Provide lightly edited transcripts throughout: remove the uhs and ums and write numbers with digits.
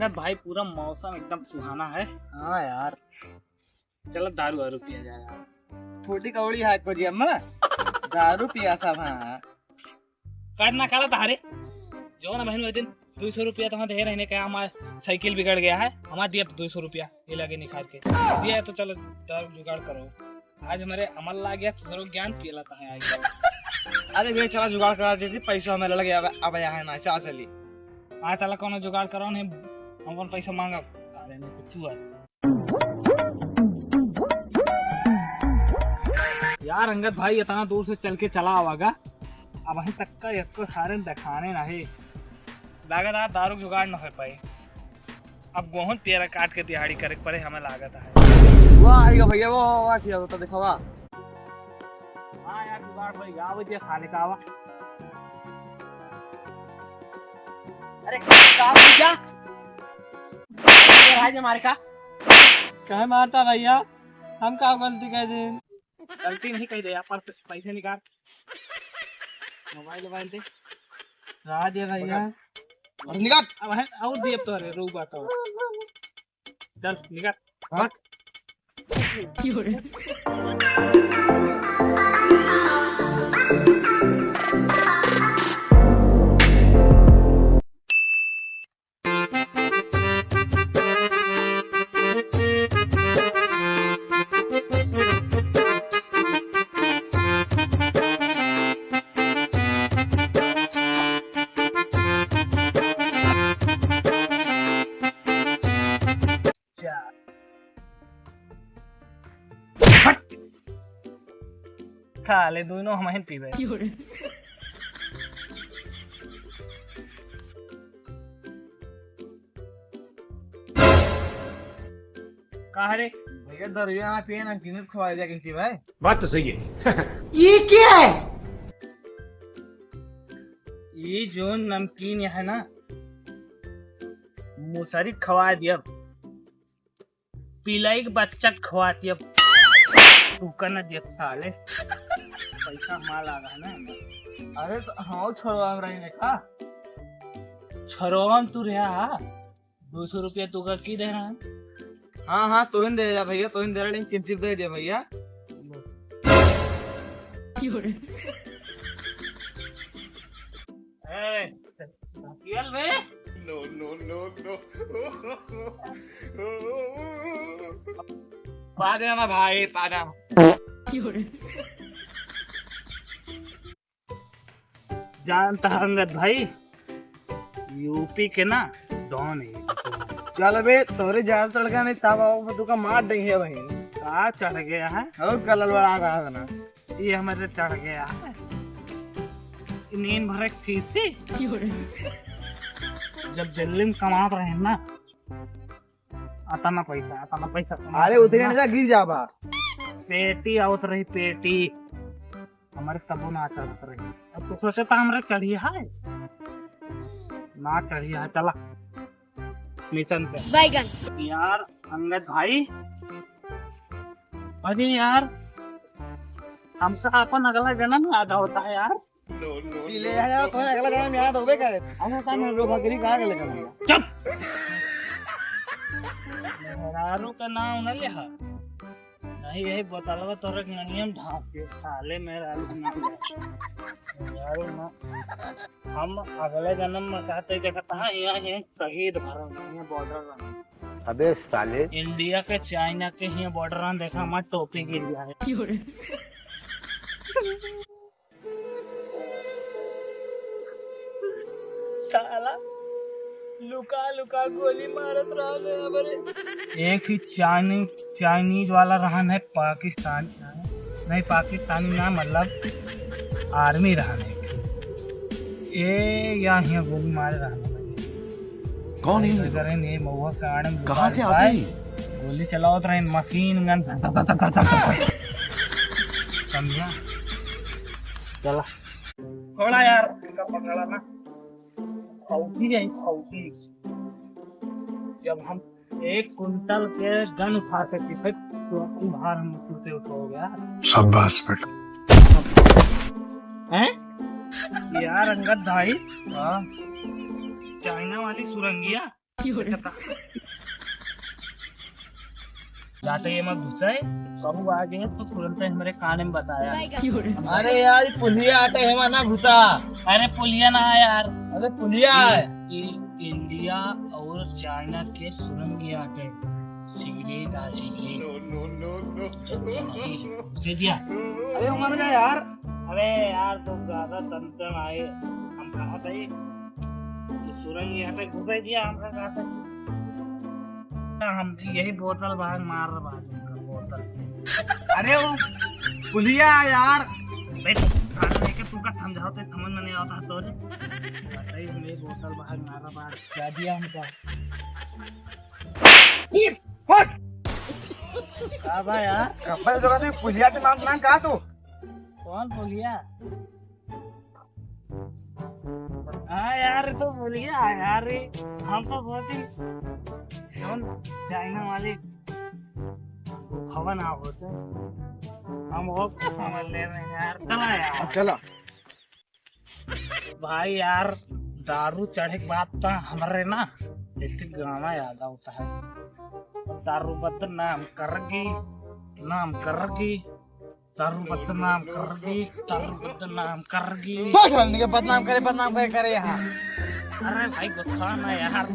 अंगद भाई पूरा मौसम एकदम सुहाना है। हाँ यार, चलो दारू वारू पिया जाए यार। थोड़ी कौड़ी है को जी अम्मा, दारू पिया सब। हाँ काट ना खड़ा तारे जो ना बहन दिन 200 रुपया तो दे रहने का, हमारा साइकिल बिगड़ गया है, हमारा दिया 200 रुपया ये लगे निकाल के दिया है, तो चलो दारू जुगाड़ करो। आज हमारे अमल ला गया तो ज्ञान पिया लाता है आज। अरे भैया चला जुगाड़ करा देती, पैसा हमें लग गया। अब यहाँ ना चला चली। हाँ चला कौन जुगाड़ करो नहीं, हम कौन पैसा मांगा सारे ने कुछ हुआ। यार अंगद भाई इतना दूर से चल के चला आवागा, अब वहीं तक का इसको सारे दिखाने ना है लागत आप दारू जुगाड़ न हो पाए। अब गोहन पेरा काट के दिहाड़ी करे पड़े हमें लागत है। वाह आएगा भैया, वो वाह किया होता देखो वाह। हाँ यार जुगाड़ भाई आ बजे साले का आवा। अरे काम क्या भाई हमारे का कहे मारता भैया, हम का गलती कह दे। गलती नहीं कही दे यार, पर पैसे निकाल मोबाइल दे रहा दिया भैया और निकाल। अब है और दिए तो अरे रू बात हो, चल निकाल। हाँ साले दोनों हम पीवे। कहा रे भैया दरिया में पिए ना किन्हें खवा दिया किसी भाई। बात तो सही है। ये क्या है? ये जो नमकीन है ना मुसरी खवा दिया, पिलाई के बच्चा खवा दिया, तू न दिया साले पैसा हमारा लगा है ना। अरे तो हाँ छोड़वा रही ने का छरोम तू रहा 200 रुपया तू का की दे रहा है। हाँ हाँ तो दे दिया भैया, तो दे रहे किमती दे दिया भैया। No no no no. पा देना भाई, पा देना। जानता अंगद भाई यूपी के ना डॉन है। चल बे तोरे ज्यादा तड़का नहीं तब तू का मार देंगे है भाई। का चढ़ गया है और कलर बड़ा रहा ना, ये हमारे चढ़ गया है नींद भरे खींची। जब दिल्ली में कमा रहे हैं ना आता ना पैसा अरे उतरे ना गिर जा बा। पेटी आवत रही पेटी हमारे तबो ना चढ़त रही। अब तो सोचे था हमारे चढ़ी है ना चढ़ी है। चला मिशन पे बैगन। यार अंगद भाई, अरे यार हमसे अपन अगला जन्म याद होता है यार। ले यार तो अगला जन्म याद होबे करे। हम का हम लोग बकरी कहां के लेकर आया। चुप मेहरारू का नाम न लिया नहीं, यही बतलवा तोरे नियम ढांप के साले मेहरारू का नाम मेहरारू ना। हम अगले जन्म में कहते देखता है यहाँ शहीद भरम यहाँ बॉर्डर। अबे साले इंडिया के चाइना के यहाँ बॉर्डर देखा हमारे टोपी गिर गया है। साला लुका लुका गोली मारत रहा है। एक ही चाइनीज वाला रहन है पाकिस्तान नहीं, पाकिस्तानी ना मतलब आर्मी रहन है ये यहाँ गोली मारे रहन। कौन है करे नहीं महुआ कारण कहाँ से आते हैं? गोली चलावत रहे मशीन गन समझा। चला थोड़ा यार उनका पकड़ा ना फौजी है फौजी। जब हम 1 कुंटल के गन उठाते थे तो भार हम छूटे हो गया। शाबाश बेटा। हैं यार अंगद भाई चाइना वाली सुरंगिया जाते ही मैं घुसे सब आ गए तो तुरंत मेरे कान में बताया। अरे यार पुलिया आटे है माना घुसा। अरे पुलिया ना है यार, अरे पुलिया है। इंडिया और चाइना के सुरंग आटे सिगरेट आ सिगरेट घुसे दिया। अरे उमर का यार। अरे यार तो ज्यादा तंत्र आए हम कहा था ये सुरंग आटे घुसे दिया हम कहा था हम यही बोतल बाहर मार रहा बोतल। अरे वो पुलिया यार। खाना लेके तू का समझाओ तो समझ में नहीं आता तो बताइए मेरी बोतल बाहर मारा बाहर क्या दिया हमको। क्या यार कपल जगह में पुलिया के नाम कहा तू? कौन पुलिया? हाँ यार तो पुलिया यार हम तो बहुत ही चाइना वाले भवन आप होते हम वो समझ ले रहे हैं यार। चला यार चला भाई यार दारू चढ़े के बाद तो हमारे ना एक गाना याद आता है दारू बद नाम करगी नाम करगी दारू बद नाम करगी दारू बद नाम करगी। बदनाम करे करे यहाँ। अरे भाई गुस्सा ना यार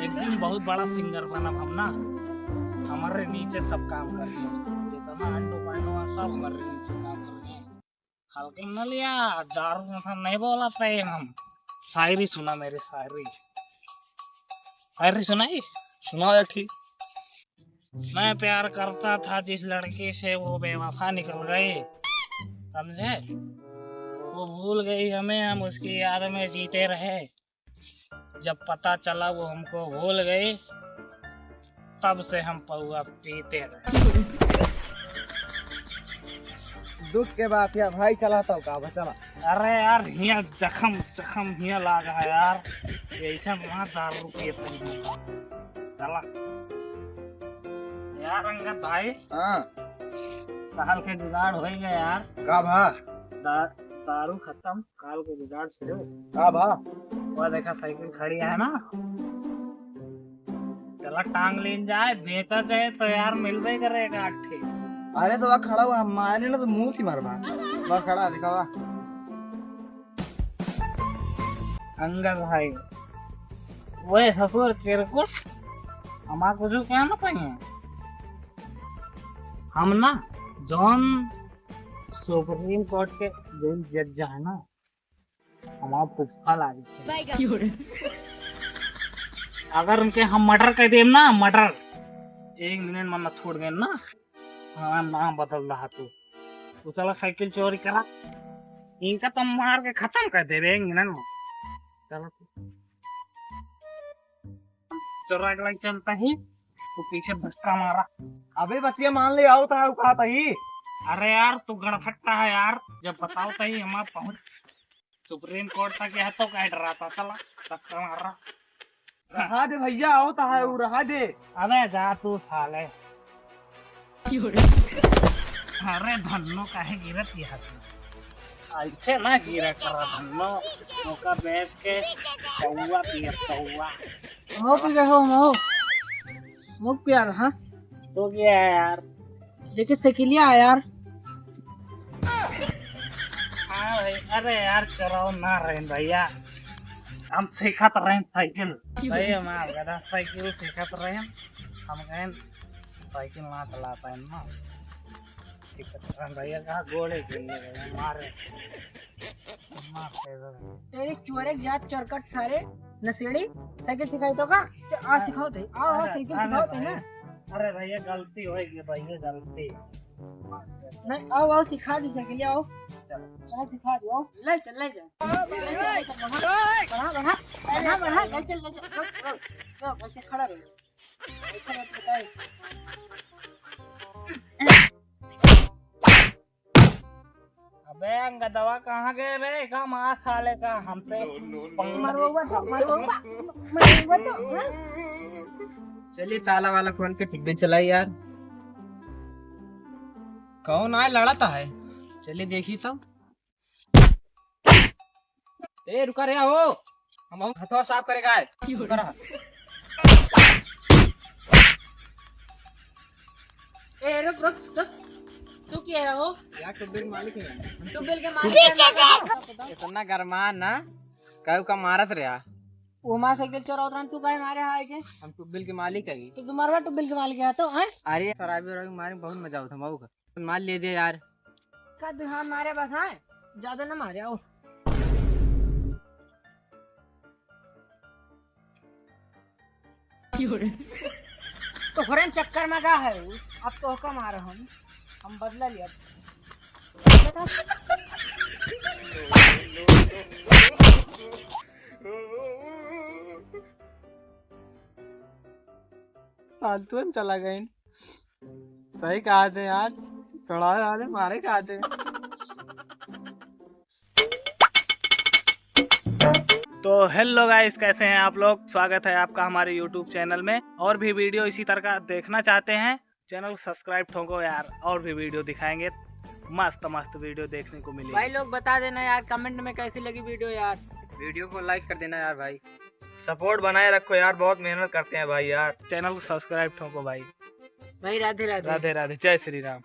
एक दिन बहुत बड़ा सिंगर बना हम ना हमारे नीचे सब काम कर रहे जितना अंडो पांडो सब हमारे नीचे काम कर रहे हैं। हल्के न लिया दारू मतलब नहीं बोला था हम शायरी सुना मेरी शायरी शायरी सुनाई सुना ठीक। मैं प्यार करता था जिस लड़की से वो बेवफा निकल गई समझे वो भूल गई हमें हम उसकी याद में जीते रहे जब पता चला वो हमको भूल गई तब से हम पौआ पीते रहे। दुख के बाद या भाई चलाता हूँ का चला। अरे यार हिया जखम जखम हिया लागा है यार ऐसा वहाँ दारू पीते हैं चला यार अंगद भाई। हाँ काल के जुगाड़ हो गया यार का भा दारू खत्म काल के जुगाड़ से का भा वो देखा साइकिल खड़ी है ना चला टांग लेन जाए बेचा जाए तो यार मिलबे करेगा अट्ठे। अरे तो वह खड़ा हुआ मारने ना तो मुंह की मारवा वह खड़ा दिखावा। अंगद भाई वो ससुर चिरकुट हमार कुछ क्या ना पाए हम ना जॉन सुप्रीम कोर्ट के जो जज है ना हमारा पुष्पा लागे अगर उनके हम मर्डर कर दे ना मर्डर 1 मिनट में छोड़ गए ना हाँ नाम बदल रहा तू चला साइकिल चोरी करा इनका तो मार के खत्म कर दे 1 मिनट में। चलो चोरा के चलता ही तो पीछे भटका मारा। अबे बच्चिया मान ले आओ था उठा ही। अरे यार तू गड़फट्टा है यार जब बताओ तही हमारा पहुंच सुप्रीम कोर्ट तक है तो कह डराता चला धक्का मारा। रहा दे भैया आओ तो है वो रहा दे। अबे जा तू साले अरे धन्नो काहे गिरत यहाँ ऐसे ना गिरा करा धन्नो मौका बेच के कौआ पिया कौआ हो पी गए हो हो प्यार। हाँ तो क्या है यार लेकिन साइकिलिया है यार। हाँ भाई अरे यार चलाओ ना रहे भैया हम सीखत रहे साइकिल भाई हमारा गधा साइकिल सीखत रहे हम कहें साइकिल ना चला पाए ना सीखत रहे भैया कहा गोले के लिए मारे तेरे चोरे जात चरकट सारे नशेड़ी साइकिल सिखाई तो का आ सिखाओ थे आओ साइकिल सिखाओ थे ना। अरे भैया गलती होगी भैया गलती नहीं आओ आओ सिखा दी साइकिल आओ चलो सिखा दो ले चल ले जा बढ़ा बढ़ा बढ़ा बढ़ा ले चल ऐसे खड़ा रहो ऐसा मत बताए। अबे गदवा कहाँ गए रे का माँ साले का हमसे मरवा तो चलिए ताला वाला खोल के ठीक चलाई यार। कौन आए लड़ाता है चलिए देखी तो। ए रुका रे हो हम हथवा साफ करेगा है ए रुक रुक रुक, तू क्या है वो? यार टुब्बे के मालिक है। टुबेल के मालिक है। इतना गरमान ना कहू का मारत रहा। वो मां साइकिल चोरा उतरा तू काहे मारे हाय के? हम टुब्बे के मालिक है। तो तुम्हारा टुबेल के मालिक है तो हैं? अरे शराबी वराबी मारे बहुत मजा आता बाबू का। मार ले दे यार। का दुहान मारे बस हैं? ज्यादा ना मारे आओ। तो फ्रेंड चक्कर में क्या है? अब तो कम आ रहा हम बदला लिया। फालतू में चला गए। सही कहा थे यार, चढ़ाए वाले मारे कहा थे। तो हेलो गाइस, कैसे हैं आप लोग? स्वागत है आपका हमारे YouTube चैनल में। और भी वीडियो इसी तरह का देखना चाहते हैं, चैनल सब्सक्राइब ठोको यार। और भी वीडियो दिखाएंगे, मस्त मस्त वीडियो देखने को मिलेगी। भाई लोग बता देना यार कमेंट में कैसी लगी वीडियो यार। वीडियो को लाइक कर देना यार भाई। सपोर्ट बनाए रखो यार, बहुत मेहनत करते हैं भाई यार। चैनल को सब्सक्राइब ठोको भाई। भाई राधे राधे। राधे राधे, जय श्री राम।